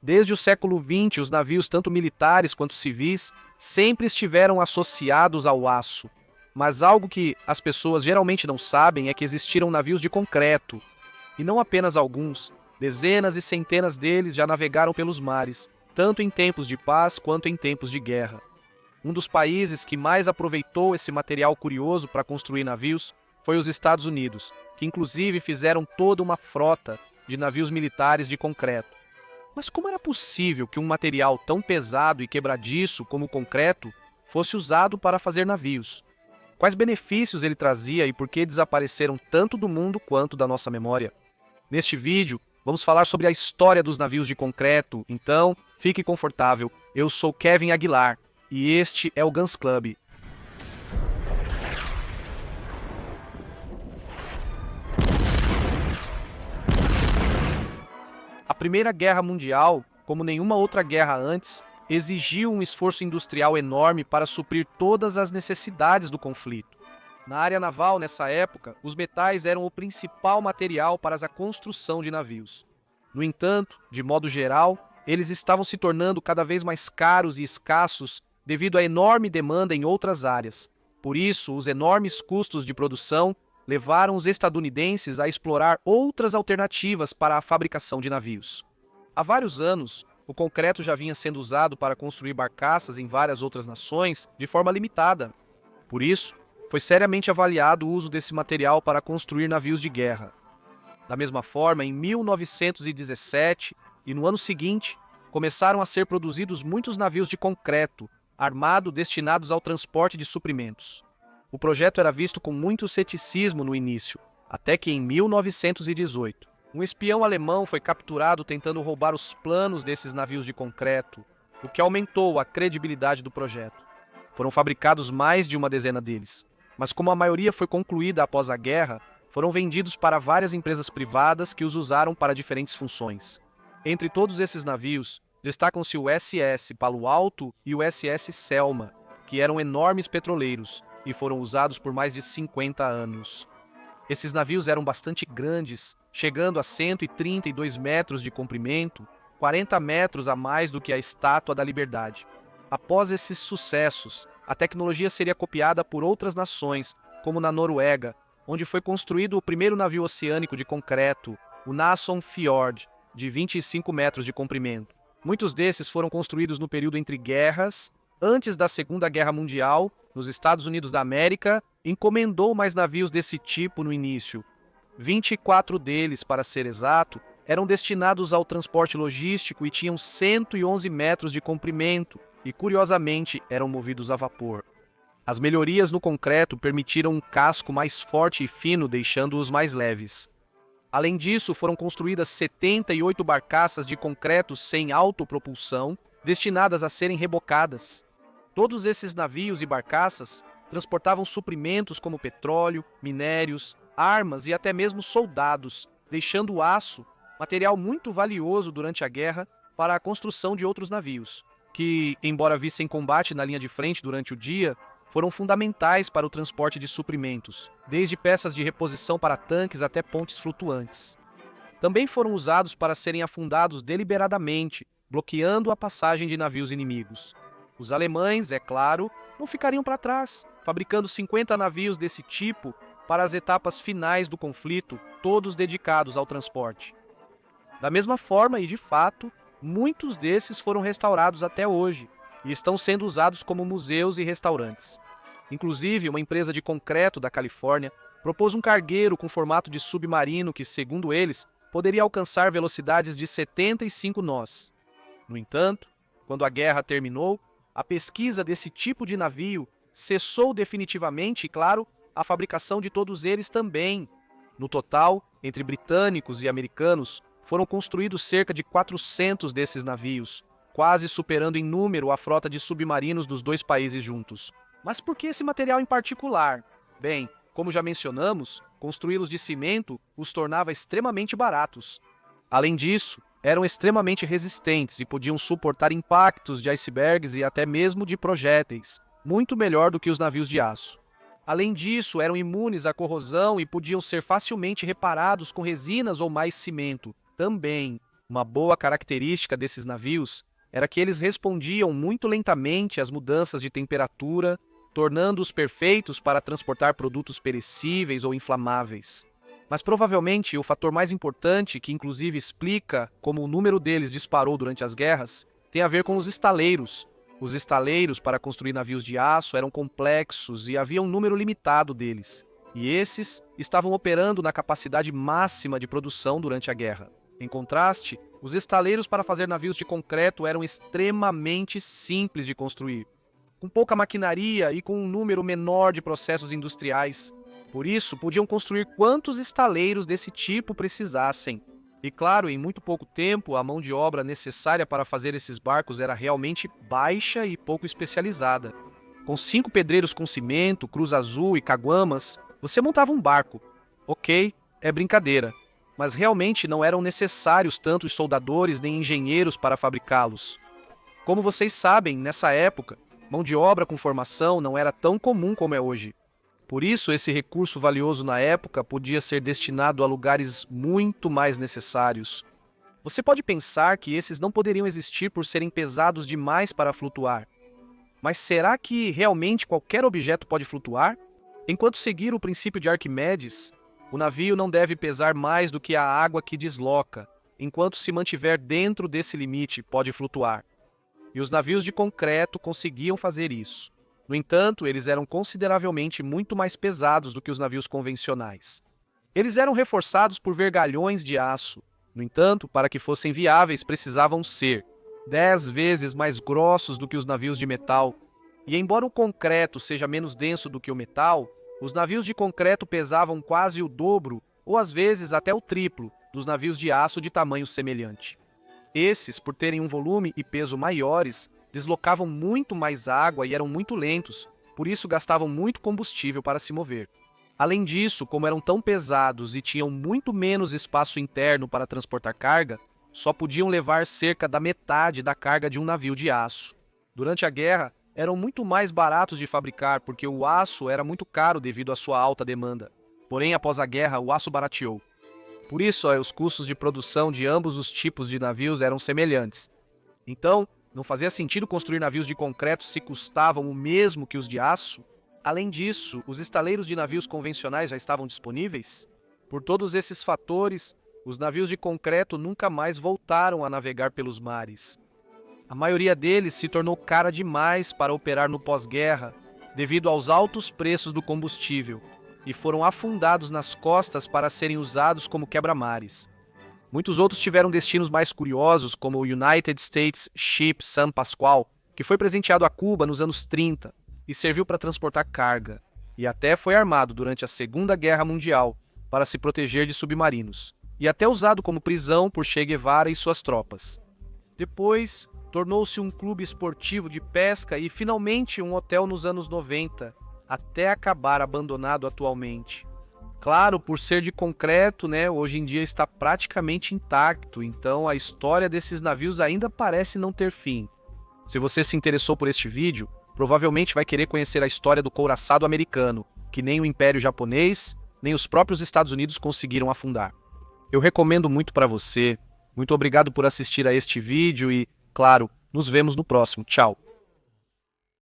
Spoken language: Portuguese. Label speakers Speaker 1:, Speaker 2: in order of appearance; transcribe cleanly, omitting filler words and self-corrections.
Speaker 1: Desde o século XX, os navios, tanto militares quanto civis, sempre estiveram associados ao aço. Mas algo que as pessoas geralmente não sabem é que existiram navios de concreto. E não apenas alguns, dezenas e centenas deles já navegaram pelos mares, tanto em tempos de paz quanto em tempos de guerra. Um dos países que mais aproveitou esse material curioso para construir navios foi os Estados Unidos, que inclusive fizeram toda uma frota de navios militares de concreto. Mas como era possível que um material tão pesado e quebradiço como o concreto fosse usado para fazer navios? Quais benefícios ele trazia e por que desapareceram tanto do mundo quanto da nossa memória? Neste vídeo, vamos falar sobre a história dos navios de concreto, então fique confortável. Eu sou Kevin Aguilar e este é o Guns Club. A Primeira Guerra Mundial, como nenhuma outra guerra antes, exigiu um esforço industrial enorme para suprir todas as necessidades do conflito. Na área naval, nessa época, os metais eram o principal material para a construção de navios. No entanto, de modo geral, eles estavam se tornando cada vez mais caros e escassos devido à enorme demanda em outras áreas. Por isso, os enormes custos de produção levaram os estadunidenses a explorar outras alternativas para a fabricação de navios. Há vários anos, o concreto já vinha sendo usado para construir barcaças em várias outras nações de forma limitada. Por isso, foi seriamente avaliado o uso desse material para construir navios de guerra. Da mesma forma, em 1917 e no ano seguinte, começaram a ser produzidos muitos navios de concreto, armado destinados ao transporte de suprimentos. O projeto era visto com muito ceticismo no início, até que em 1918, um espião alemão foi capturado tentando roubar os planos desses navios de concreto, o que aumentou a credibilidade do projeto. Foram fabricados mais de uma dezena deles, mas como a maioria foi concluída após a guerra, foram vendidos para várias empresas privadas que os usaram para diferentes funções. Entre todos esses navios, destacam-se o SS Palo Alto e o SS Selma, que eram enormes petroleiros e foram usados por mais de 50 anos. Esses navios eram bastante grandes, chegando a 132 metros de comprimento, 40 metros a mais do que a Estátua da Liberdade. Após esses sucessos, a tecnologia seria copiada por outras nações, como na Noruega, onde foi construído o primeiro navio oceânico de concreto, o Nason Fjord, de 25 metros de comprimento. Muitos desses foram construídos no período entre guerras. Antes da Segunda Guerra Mundial, nos Estados Unidos da América, encomendou mais navios desse tipo no início. 24 deles, para ser exato, eram destinados ao transporte logístico e tinham 111 metros de comprimento e, curiosamente, eram movidos a vapor. As melhorias no concreto permitiram um casco mais forte e fino, deixando-os mais leves. Além disso, foram construídas 78 barcaças de concreto sem autopropulsão, destinadas a serem rebocadas. Todos esses navios e barcaças transportavam suprimentos como petróleo, minérios, armas e até mesmo soldados, deixando o aço, material muito valioso durante a guerra, para a construção de outros navios, que, embora vissem combate na linha de frente durante o dia, foram fundamentais para o transporte de suprimentos, desde peças de reposição para tanques até pontes flutuantes. Também foram usados para serem afundados deliberadamente, bloqueando a passagem de navios inimigos. Os alemães, é claro, não ficariam para trás, fabricando 50 navios desse tipo para as etapas finais do conflito, todos dedicados ao transporte. Da mesma forma, e de fato, muitos desses foram restaurados até hoje e estão sendo usados como museus e restaurantes. Inclusive, uma empresa de concreto da Califórnia propôs um cargueiro com formato de submarino que, segundo eles, poderia alcançar velocidades de 75 nós. No entanto, quando a guerra terminou, a pesquisa desse tipo de navio cessou definitivamente e, claro, a fabricação de todos eles também. No total, entre britânicos e americanos, foram construídos cerca de 400 desses navios, quase superando em número a frota de submarinos dos dois países juntos. Mas por que esse material em particular? Bem, como já mencionamos, construí-los de cimento os tornava extremamente baratos. Além disso, eram extremamente resistentes e podiam suportar impactos de icebergs e até mesmo de projéteis, muito melhor do que os navios de aço. Além disso, eram imunes à corrosão e podiam ser facilmente reparados com resinas ou mais cimento, também. Uma boa característica desses navios era que eles respondiam muito lentamente às mudanças de temperatura, tornando-os perfeitos para transportar produtos perecíveis ou inflamáveis. Mas provavelmente o fator mais importante, que inclusive explica como o número deles disparou durante as guerras, tem a ver com os estaleiros. Os estaleiros para construir navios de aço eram complexos e havia um número limitado deles. E esses estavam operando na capacidade máxima de produção durante a guerra. Em contraste, os estaleiros para fazer navios de concreto eram extremamente simples de construir, com pouca maquinaria e com um número menor de processos industriais. Por isso, podiam construir quantos estaleiros desse tipo precisassem. E claro, em muito pouco tempo, a mão de obra necessária para fazer esses barcos era realmente baixa e pouco especializada. Com 5 pedreiros com cimento, cruz azul e caguamas, você montava um barco. Ok, é brincadeira. Mas realmente não eram necessários tantos soldadores nem engenheiros para fabricá-los. Como vocês sabem, nessa época, mão de obra com formação não era tão comum como é hoje. Por isso, esse recurso valioso na época podia ser destinado a lugares muito mais necessários. Você pode pensar que esses não poderiam existir por serem pesados demais para flutuar. Mas será que realmente qualquer objeto pode flutuar? Enquanto seguir o princípio de Arquimedes, o navio não deve pesar mais do que a água que desloca. Enquanto se mantiver dentro desse limite, pode flutuar. E os navios de concreto conseguiam fazer isso. No entanto, eles eram consideravelmente muito mais pesados do que os navios convencionais. Eles eram reforçados por vergalhões de aço. No entanto, para que fossem viáveis, precisavam ser 10 vezes mais grossos do que os navios de metal. E embora o concreto seja menos denso do que o metal, os navios de concreto pesavam quase o dobro, ou às vezes até o triplo, dos navios de aço de tamanho semelhante. Esses, por terem um volume e peso maiores, deslocavam muito mais água e eram muito lentos, por isso gastavam muito combustível para se mover. Além disso, como eram tão pesados e tinham muito menos espaço interno para transportar carga, só podiam levar cerca da metade da carga de um navio de aço. Durante a guerra, eram muito mais baratos de fabricar porque o aço era muito caro devido à sua alta demanda. Porém, após a guerra, o aço barateou. Por isso, os custos de produção de ambos os tipos de navios eram semelhantes. Então, não fazia sentido construir navios de concreto se custavam o mesmo que os de aço? Além disso, os estaleiros de navios convencionais já estavam disponíveis? Por todos esses fatores, os navios de concreto nunca mais voltaram a navegar pelos mares. A maioria deles se tornou cara demais para operar no pós-guerra, devido aos altos preços do combustível, e foram afundados nas costas para serem usados como quebra-mares. Muitos outros tiveram destinos mais curiosos, como o United States Ship San Pascual, que foi presenteado a Cuba nos anos 30 e serviu para transportar carga, e até foi armado durante a Segunda Guerra Mundial para se proteger de submarinos, e até usado como prisão por Che Guevara e suas tropas. Depois, tornou-se um clube esportivo de pesca e finalmente um hotel nos anos 90, até acabar abandonado atualmente. Claro, por ser de concreto, hoje em dia está praticamente intacto, então a história desses navios ainda parece não ter fim. Se você se interessou por este vídeo, provavelmente vai querer conhecer a história do couraçado americano, que nem o Império Japonês, nem os próprios Estados Unidos conseguiram afundar. Eu recomendo muito para você. Muito obrigado por assistir a este vídeo e, claro, nos vemos no próximo. Tchau!